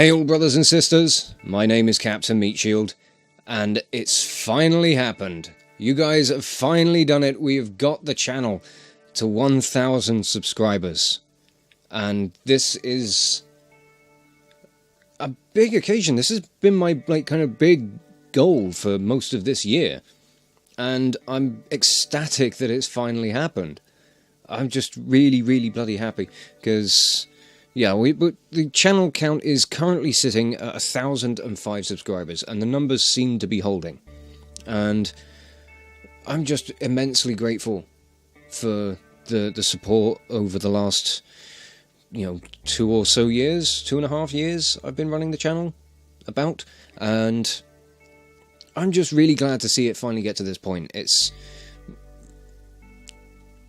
Hail brothers and sisters, my name is Captain Meatshield, and it's finally happened. You guys have finally done it. We have got the channel to 1,000 subscribers. And this is a big occasion. This has been my kind of big goal for most of this year. And I'm ecstatic that it's finally happened. I'm just really, really bloody happy because yeah, but the channel count is currently sitting at 1,005 subscribers, and the numbers seem to be holding. And I'm just immensely grateful for the support over the last, 2 or so years, 2.5 years I've been running the channel, about, and I'm just really glad to see it finally get to this point. It's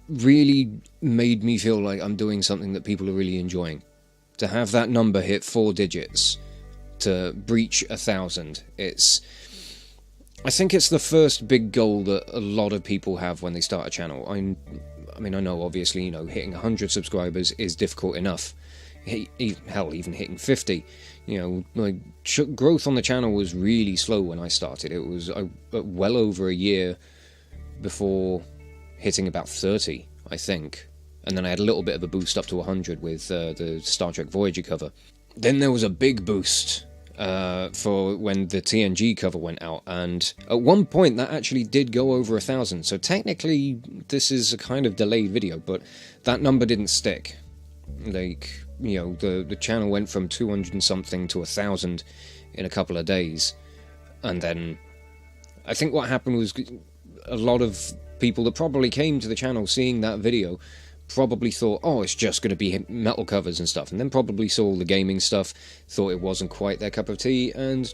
really made me feel like I'm doing something that people are really enjoying. To have that number hit 4 digits, to breach 1,000, I think it's the first big goal that a lot of people have when they start a channel. I mean, I know obviously, hitting 100 subscribers is difficult enough. Hell, even hitting 50. Growth on the channel was really slow when I started. It was well over a year before hitting about 30, I think. And then I had a little bit of a boost up to 100 with the Star Trek Voyager cover. Then there was a big boost for when the TNG cover went out, and at one point that actually did go over 1,000. So technically this is a kind of delayed video, but that number didn't stick. The channel went from 200 and something to 1,000 in a couple of days. And then I think what happened was a lot of people that probably came to the channel seeing that video probably thought, oh, it's just going to be metal covers and stuff, and then probably saw all the gaming stuff, thought it wasn't quite their cup of tea, and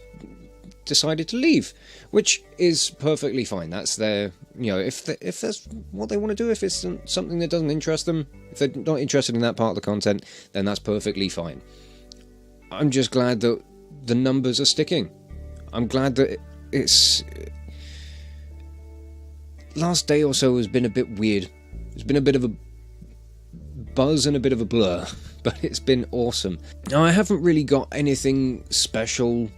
decided to leave, which is perfectly fine. That's their, if that's what they want to do, if it's something that doesn't interest them, if they're not interested in that part of the content, then that's perfectly fine. I'm just glad that the numbers are sticking. I'm glad that it's... Last day or so has been a bit weird. It's been a bit of a buzz and a bit of a blur, but it's been awesome. Now, I haven't really got anything special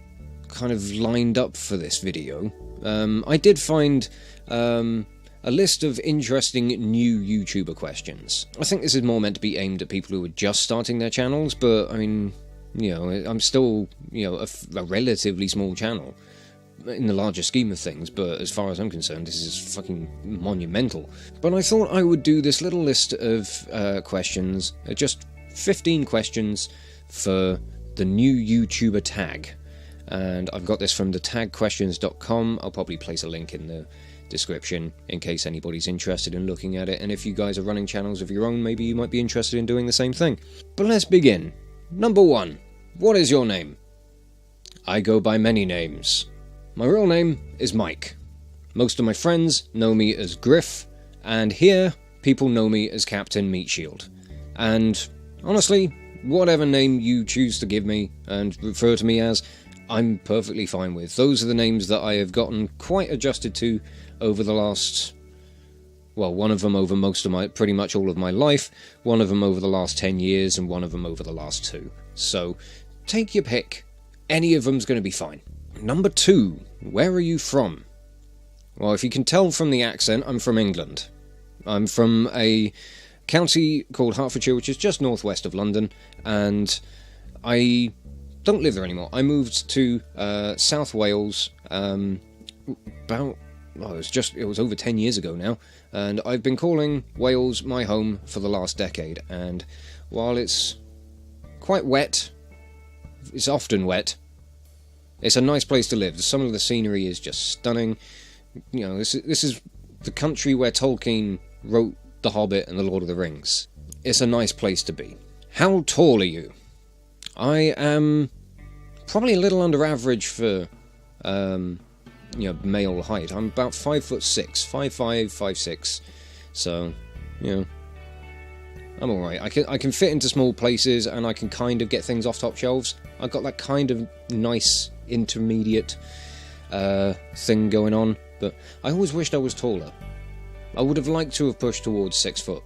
kind of lined up for this video. I did find a list of interesting new YouTuber questions. I think this is more meant to be aimed at people who are just starting their channels, but I mean, I'm still, a relatively small channel in the larger scheme of things, but as far as I'm concerned, this is fucking monumental. But I thought I would do this little list of questions, just 15 questions for the new YouTuber tag. And I've got this from thetagquestions.com. I'll probably place a link in the description in case anybody's interested in looking at it. And if you guys are running channels of your own, maybe you might be interested in doing the same thing. But let's begin. Number 1. What is your name? I go by many names. My real name is Mike. Most of my friends know me as Griff, and here people know me as Captain Meatshield. And honestly, whatever name you choose to give me and refer to me as, I'm perfectly fine with. Those are the names that I have gotten quite adjusted to over the last... Well, one of them over pretty much all of my life, one of them over the last 10 years, and one of them over the last 2. So, take your pick. Any of them's going to be fine. Number 2, where are you from? Well, if you can tell from the accent, I'm from England. I'm from a county called Hertfordshire, which is just northwest of London, and I don't live there anymore. I moved to South Wales it was over 10 years ago now, and I've been calling Wales my home for the last decade, and while it's quite wet, it's often wet, it's a nice place to live. Some of the scenery is just stunning. This is the country where Tolkien wrote The Hobbit and The Lord of the Rings. It's a nice place to be. How tall are you? I am probably a little under average for, male height. I'm about 5'6", 5'5", 5'6". So, I'm alright. I can fit into small places, and I can kind of get things off top shelves. I've got that kind of nice intermediate thing going on, but I always wished I was taller. I would have liked to have pushed towards 6 foot.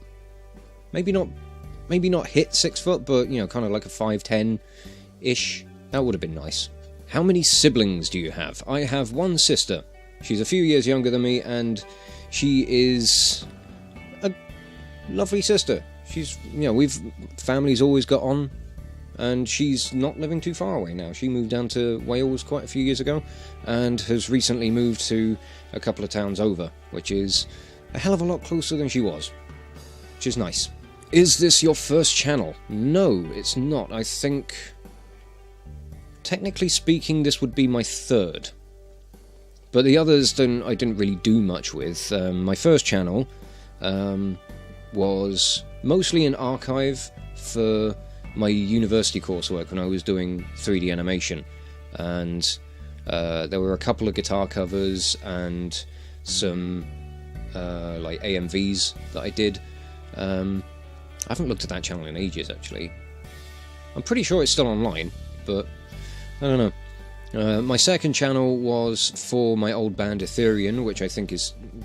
Maybe not hit 6 foot, but kind of like a 5'10" ish That would have been nice. How many siblings do you have? I have one sister. She's a few years younger than me, and she is a lovely sister. She's, family's always got on, and she's not living too far away now. She moved down to Wales quite a few years ago, and has recently moved to a couple of towns over, which is a hell of a lot closer than she was, which is nice. Is this your first channel? No, it's not. I think, technically speaking, this would be my third. But the others I didn't really do much with. My first channel was mostly an archive for my university coursework when I was doing 3D animation. And there were a couple of guitar covers and some like AMVs that I did. I haven't looked at that channel in ages, actually. I'm pretty sure it's still online, but I don't know. My second channel was for my old band Ethereum, which I think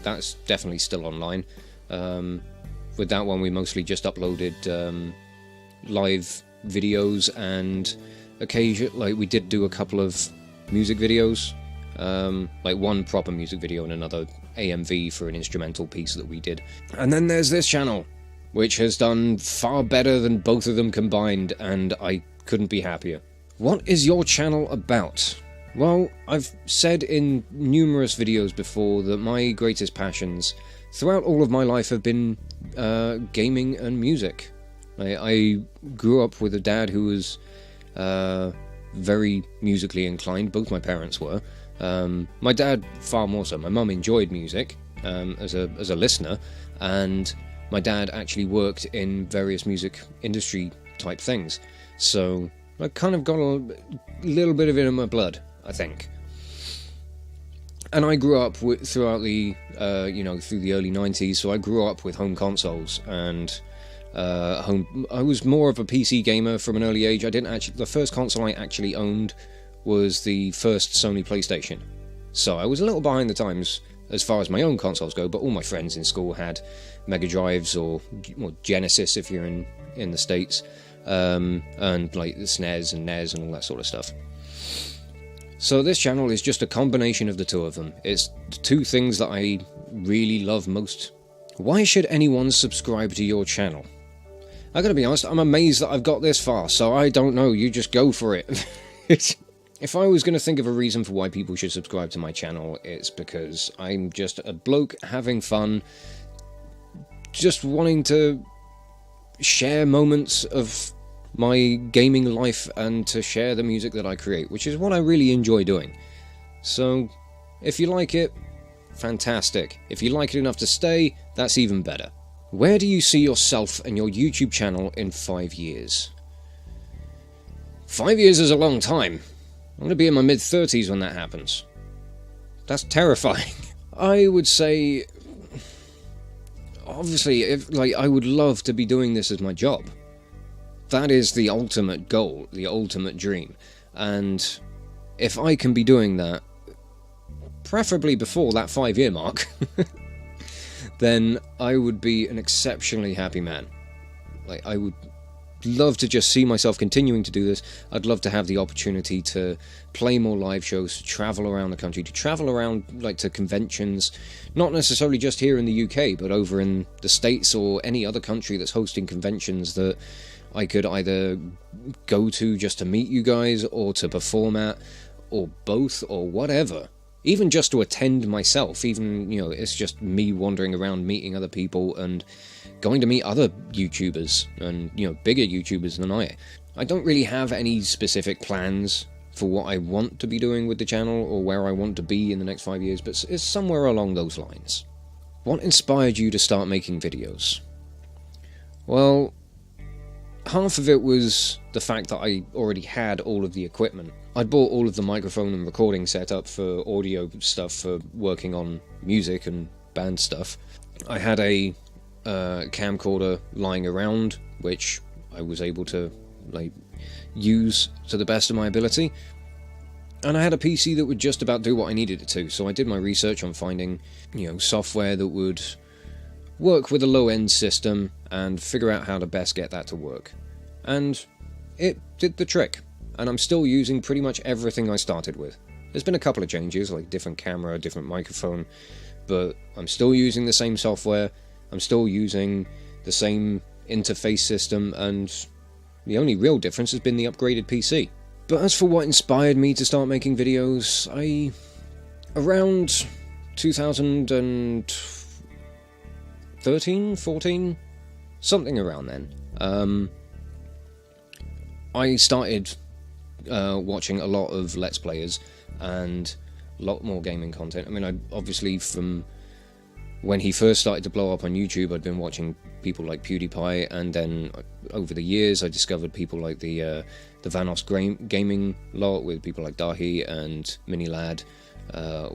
that's definitely still online. With that one, we mostly just uploaded live videos, and occasionally we did do a couple of music videos, like one proper music video and another AMV for an instrumental piece that we did. And then there's this channel, which has done far better than both of them combined, and I couldn't be happier. What is your channel about? Well, I've said in numerous videos before that my greatest passions throughout all of my life have been gaming and music. I grew up with a dad who was very musically inclined. Both my parents were. My dad far more so. My mum enjoyed music as a listener, and my dad actually worked in various music industry type things. So I kind of got a little bit of it in my blood, I think. And I grew up throughout the, through the early 90s, so I grew up with home consoles, and I was more of a PC gamer from an early age. The first console I actually owned was the first Sony PlayStation. So I was a little behind the times as far as my own consoles go, but all my friends in school had Mega Drives or Genesis if you're in the States. And like the SNES and NES and all that sort of stuff. So this channel is just a combination of the two of them. It's the two things that I really love most. Why should anyone subscribe to your channel? I gotta be honest, I'm amazed that I've got this far, so I don't know, you just go for it. If I was going to think of a reason for why people should subscribe to my channel, it's because I'm just a bloke having fun, just wanting to share moments of my gaming life and to share the music that I create, which is what I really enjoy doing. So, if you like it, fantastic. If you like it enough to stay, that's even better. Where do you see yourself and your YouTube channel in 5 years? 5 years is a long time. I'm going to be in my mid-30s when that happens. That's terrifying. I would say, obviously, I would love to be doing this as my job. That is the ultimate goal, the ultimate dream. And if I can be doing that, preferably before that 5-year mark, then I would be an exceptionally happy man. I would love to just see myself continuing to do this. I'd love to have the opportunity to play more live shows, to travel around the country, to travel around to conventions, not necessarily just here in the UK, but over in the States or any other country that's hosting conventions that I could either go to just to meet you guys, or to perform at, or both, or whatever. Even just to attend myself, even, it's just me wandering around meeting other people and going to meet other YouTubers and, bigger YouTubers than I. I don't really have any specific plans for what I want to be doing with the channel or where I want to be in the next 5 years, but it's somewhere along those lines. What inspired you to start making videos? Well, half of it was the fact that I already had all of the equipment. I'd bought all of the microphone and recording setup for audio stuff for working on music and band stuff. I had a camcorder lying around, which I was able to use to the best of my ability. And I had a PC that would just about do what I needed it to, so I did my research on finding, software that would work with a low-end system and figure out how to best get that to work. And it did the trick. and I'm still using pretty much everything I started with. There's been a couple of changes, like different camera, different microphone, but I'm still using the same software, I'm still using the same interface system, and the only real difference has been the upgraded PC. But as for what inspired me to start making videos, around 2013, 14, something around then, I started watching a lot of Let's Players and a lot more gaming content. I mean, obviously from when he first started to blow up on YouTube, I'd been watching people like PewDiePie, and then over the years I discovered people like the Vanos gaming lot with people like Dahi and Minilad,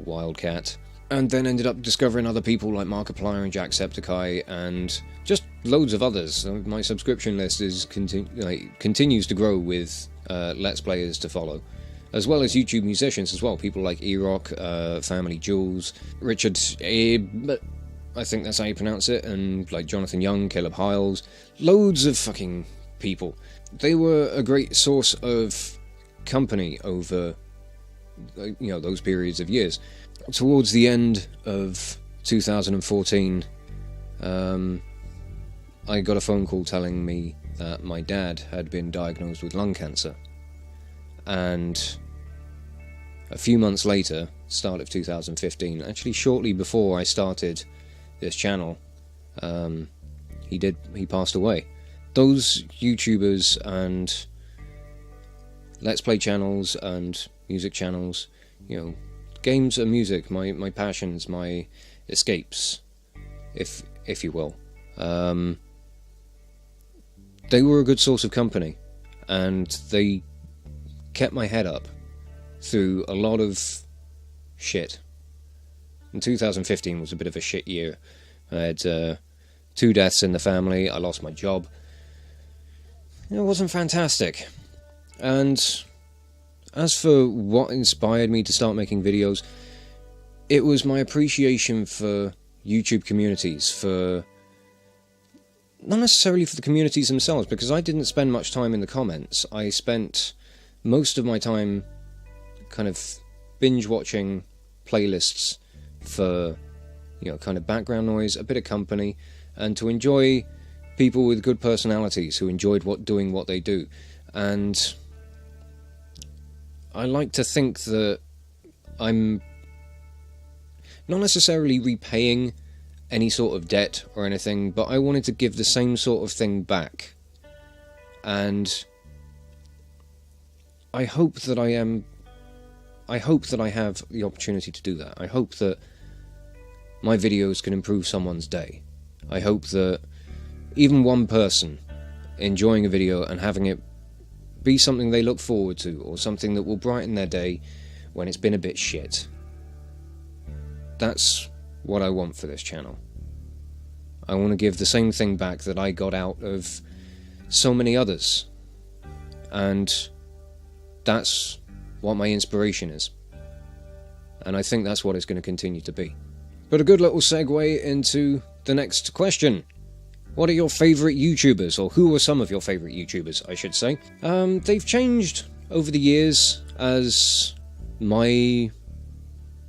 Wildcat, and then ended up discovering other people like Markiplier and Jacksepticeye, and just loads of others. My subscription list is continues to grow with Let's Players to follow, as well as YouTube musicians as well. People like E-Rock, Family Jules, Richard Abe, I think that's how you pronounce it, and like Jonathan Young, Caleb Hiles, loads of fucking people. They were a great source of company over, those periods of years. Towards the end of 2014, I got a phone call telling me that my dad had been diagnosed with lung cancer. And a few months later, start of 2015, actually shortly before I started this channel, he passed away. Those YouTubers and Let's Play channels and music channels, games and music, my passions, my escapes, if you will. They were a good source of company, and they kept my head up through a lot of shit. And 2015 was a bit of a shit year. I had 2 deaths in the family, I lost my job. It wasn't fantastic. And as for what inspired me to start making videos, it was my appreciation for YouTube communities, not necessarily for the communities themselves, because I didn't spend much time in the comments. I spent most of my time kind of binge watching playlists for, kind of background noise, a bit of company, and to enjoy people with good personalities who enjoyed doing what they do. And I like to think that I'm not necessarily repaying any sort of debt or anything, but I wanted to give the same sort of thing back. And I hope that I have the opportunity to do that. I hope that my videos can improve someone's day. I hope that even one person enjoying a video and having it be something they look forward to, or something that will brighten their day when it's been a bit shit. That's what I want for this channel. I want to give the same thing back that I got out of so many others. And that's what my inspiration is. And I think that's what it's going to continue to be. But a good little segue into the next question. What are your favourite YouTubers, or who are some of your favourite YouTubers, I should say? They've changed over the years as my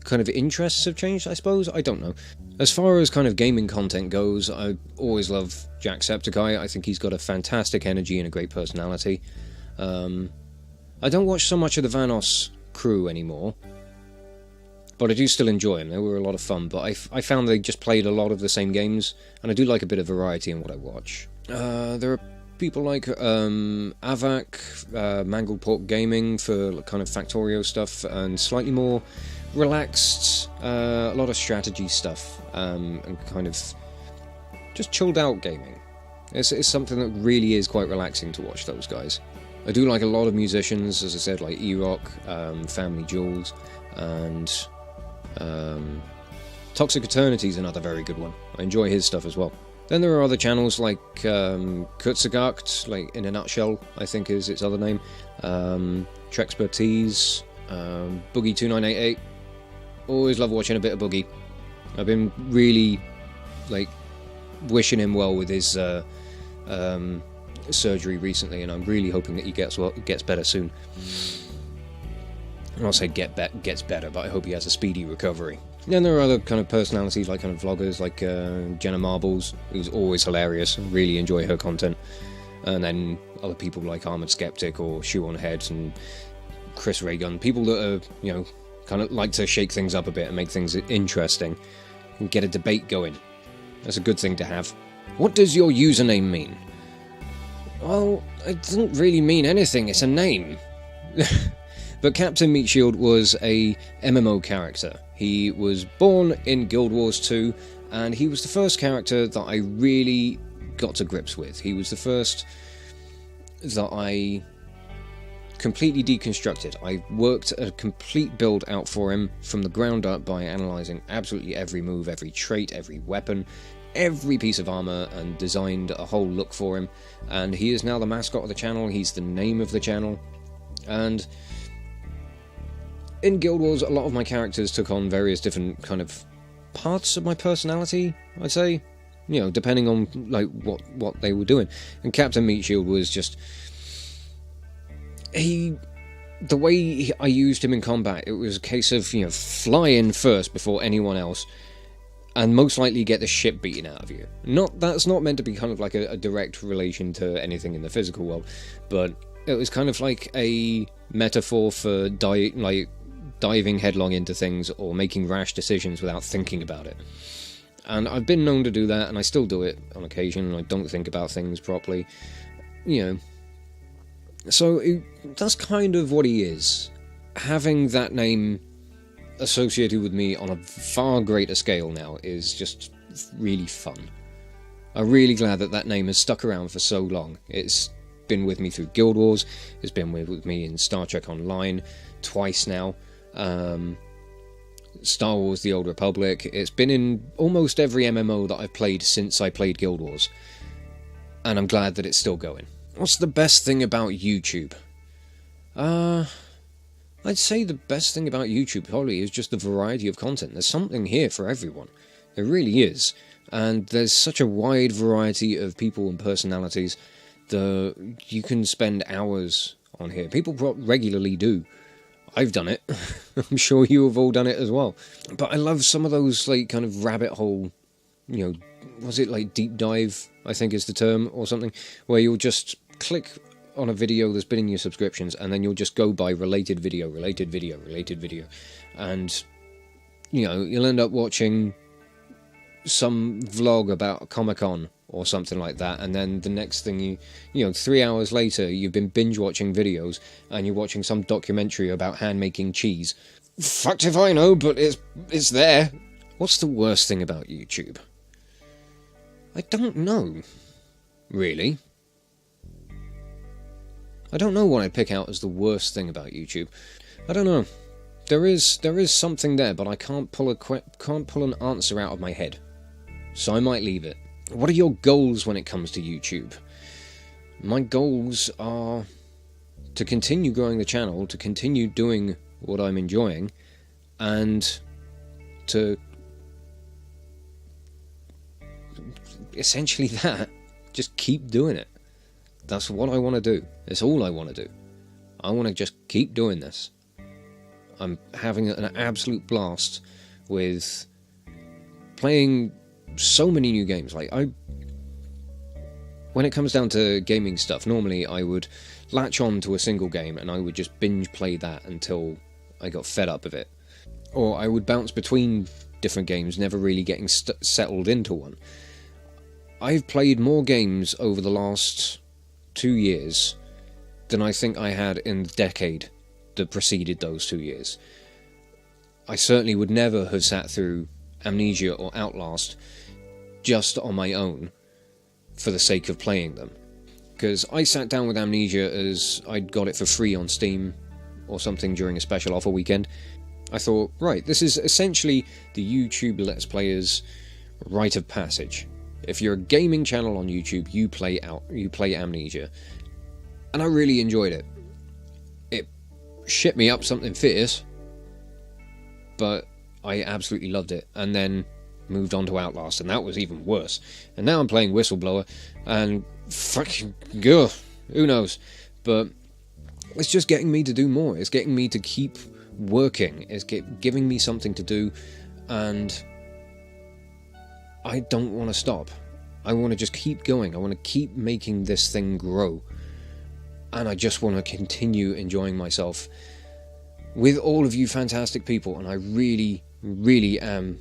kind of interests have changed, I suppose. I don't know. As far as kind of gaming content goes, I always love Jacksepticeye. I think he's got a fantastic energy and a great personality. I don't watch so much of the Vanos crew anymore, but I do still enjoy them. They were a lot of fun, but I found they just played a lot of the same games, and I do like a bit of variety in what I watch. There are people like Avak, Mangled Pork Gaming for kind of Factorio stuff, and slightly more relaxed, a lot of strategy stuff, and kind of just chilled out gaming. It's something that really is quite relaxing to watch those guys. I do like a lot of musicians, as I said, like E-Rock, Family Jules, and Toxic Eternity is another very good one. I enjoy his stuff as well. Then there are other channels like Kurzgesagt, like In a Nutshell, I think is its other name, Trexpertise, Boogie2988. Always love watching a bit of Boogie. I've been really, wishing him well with his surgery recently, and I'm really hoping that he gets better soon. I'll say gets better, but I hope he has a speedy recovery. Then there are other kind of personalities, like kind of vloggers, like Jenna Marbles, who's always hilarious. I really enjoy her content. And then other people like Armored Skeptic or Shoe on Heads and Chris Raygun, people that are, you know, kind of like to shake things up a bit and make things interesting and get a debate going. That's a good thing to have. What does your username mean? Well, it doesn't really mean anything, it's a name. But Captain Meatshield was a MMO character. He was born in Guild Wars 2, and he was the first character that I really got to grips with. He was the first that I completely deconstructed. I worked a complete build out for him from the ground up by analysing absolutely every move, every trait, every weapon, every piece of armour, and designed a whole look for him. And he is now the mascot of the channel, he's the name of the channel, and in Guild Wars a lot of my characters took on various different kind of parts of my personality, I'd say, you know, depending on like what they were doing. And Captain Meatshield was just the way I used him in combat, it was a case of, you know, fly in first before anyone else, and most likely get the shit beaten out of you. That's not meant to be kind of like a direct relation to anything in the physical world, but it was kind of like a metaphor for diving headlong into things or making rash decisions without thinking about it. And I've been known to do that, and I still do it on occasion, and I don't think about things properly, you know. So that's kind of what he is. Having that name associated with me on a far greater scale now is just really fun. I'm really glad that name has stuck around for so long. It's been with me through Guild Wars, it's been with me in Star Trek Online twice now, Star Wars The Old Republic, it's been in almost every MMO that I've played since I played Guild Wars, and I'm glad that it's still going. What's the best thing about YouTube? I'd say the best thing about YouTube probably is just the variety of content. There's something here for everyone. There really is. And there's such a wide variety of people and personalities that you can spend hours on here. People regularly do. I've done it. I'm sure you have all done it as well. But I love some of those like kind of rabbit hole, you know, was it like deep dive, I think is the term, or something, where you'll just click on a video that's been in your subscriptions, and then you'll just go by related video, and, you know, you'll end up watching some vlog about a Comic-Con or something like that, and then the next thing you know, 3 hours later, you've been binge-watching videos, and you're watching some documentary about hand-making cheese. Fucked if I know, but it's there. What's the worst thing about YouTube? I don't know, really. I don't know what I'd pick out as the worst thing about YouTube. I don't know. There is something there, but I can't pull an answer out of my head. So I might leave it. What are your goals when it comes to YouTube? My goals are to continue growing the channel, to continue doing what I'm enjoying, and to essentially that. Just keep doing it. That's what I want to do. It's all I want to do. I want to just keep doing this. I'm having an absolute blast with playing so many new games. Like, when it comes down to gaming stuff, normally I would latch on to a single game and I would just binge play that until I got fed up of it. Or I would bounce between different games, never really getting settled into one. I've played more games over the last 2 years than I think I had in the decade that preceded those 2 years. I certainly would never have sat through Amnesia or Outlast just on my own for the sake of playing them. Because I sat down with Amnesia as I'd got it for free on Steam or something during a special offer weekend. I thought, right, this is essentially the YouTube Let's Players rite of passage. If you're a gaming channel on YouTube, you play Amnesia. And I really enjoyed it. It shit me up something fierce, but I absolutely loved it. And then moved on to Outlast, and that was even worse. And now I'm playing Whistleblower, and fucking girl, who knows? But it's just getting me to do more. It's getting me to keep working. It's giving me something to do, and I don't want to stop. I want to just keep going. I want to keep making this thing grow, and I just want to continue enjoying myself with all of you fantastic people, and I really, really am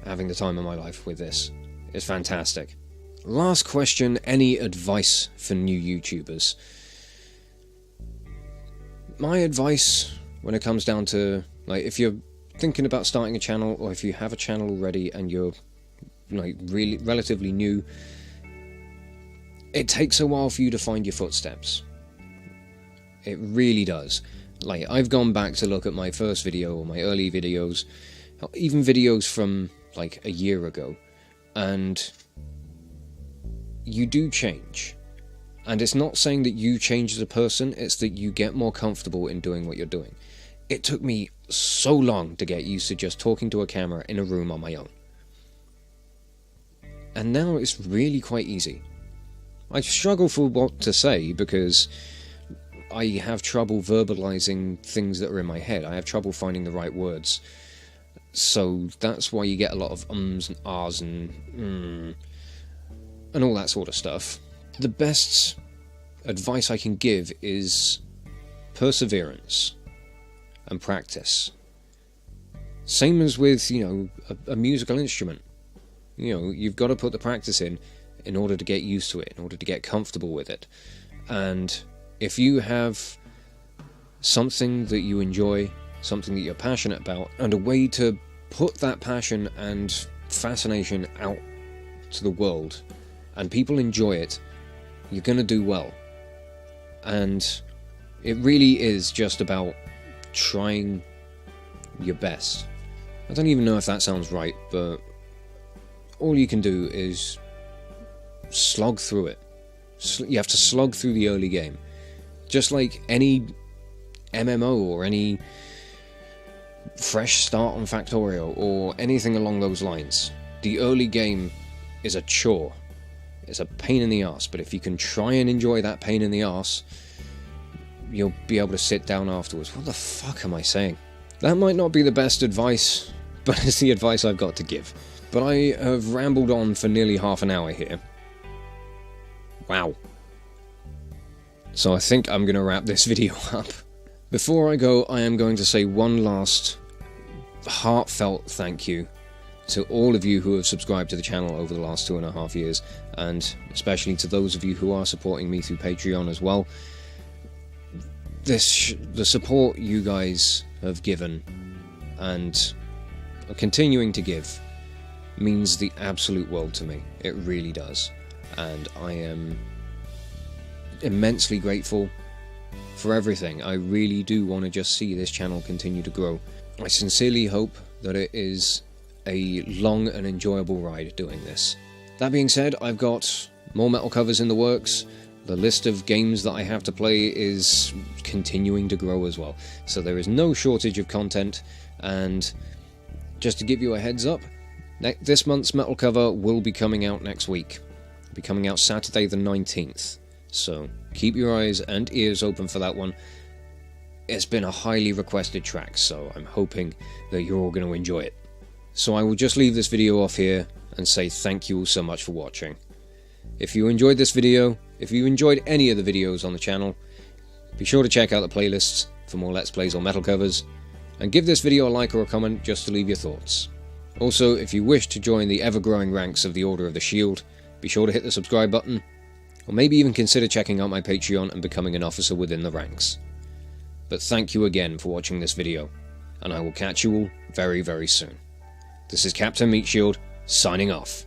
having the time of my life with this. It's fantastic. Last question, any advice for new YouTubers? My advice when it comes down to, like, if you're thinking about starting a channel, or if you have a channel already and you're like really relatively new, it takes a while for you to find your footsteps. It really does. Like, I've gone back to look at my first video, or my early videos, even videos from like a year ago, and you do change. And it's not saying that you change as a person, it's that you get more comfortable in doing what you're doing. It took me so long to get used to just talking to a camera in a room on my own. And now it's really quite easy. I struggle for what to say because I have trouble verbalizing things that are in my head. I have trouble finding the right words. So that's why you get a lot of ums and ahs and all that sort of stuff. The best advice I can give is perseverance and practice. Same as with, you know, a musical instrument. You know, you've got to put the practice in order to get used to it, in order to get comfortable with it. And if you have something that you enjoy, something that you're passionate about, and a way to put that passion and fascination out to the world, and people enjoy it, you're going to do well. And it really is just about trying your best. I don't even know if that sounds right, but all you can do is slog through it. You have to slog through the early game. Just like any MMO or any fresh start on Factorio or anything along those lines. The early game is a chore. It's a pain in the arse, but if you can try and enjoy that pain in the arse, you'll be able to sit down afterwards. What the fuck am I saying? That might not be the best advice, but it's the advice I've got to give. But I have rambled on for nearly half an hour here. Wow. So I think I'm going to wrap this video up. Before I go, I am going to say one last heartfelt thank you to all of you who have subscribed to the channel over the last 2.5 years, and especially to those of you who are supporting me through Patreon as well. The support you guys have given and are continuing to give means the absolute world to me. It really does. And I am immensely grateful for everything. I really do want to just see this channel continue to grow. I sincerely hope that it is a long and enjoyable ride doing this. That being said, I've got more metal covers in the works. The list of games that I have to play is continuing to grow as well. So there is no shortage of content, and just to give you a heads up, this month's metal cover will be coming out next week. It'll be coming out Saturday the 19th. So keep your eyes and ears open for that one. It's been a highly requested track, so I'm hoping that you're all going to enjoy it. So I will just leave this video off here and say thank you all so much for watching. If you enjoyed this video, if you enjoyed any of the videos on the channel, be sure to check out the playlists for more Let's Plays or metal covers, and give this video a like or a comment just to leave your thoughts. Also, if you wish to join the ever-growing ranks of the Order of the Shield, be sure to hit the subscribe button, or maybe even consider checking out my Patreon and becoming an officer within the ranks. But thank you again for watching this video, and I will catch you all very, very soon. This is Captain Meatshield, signing off.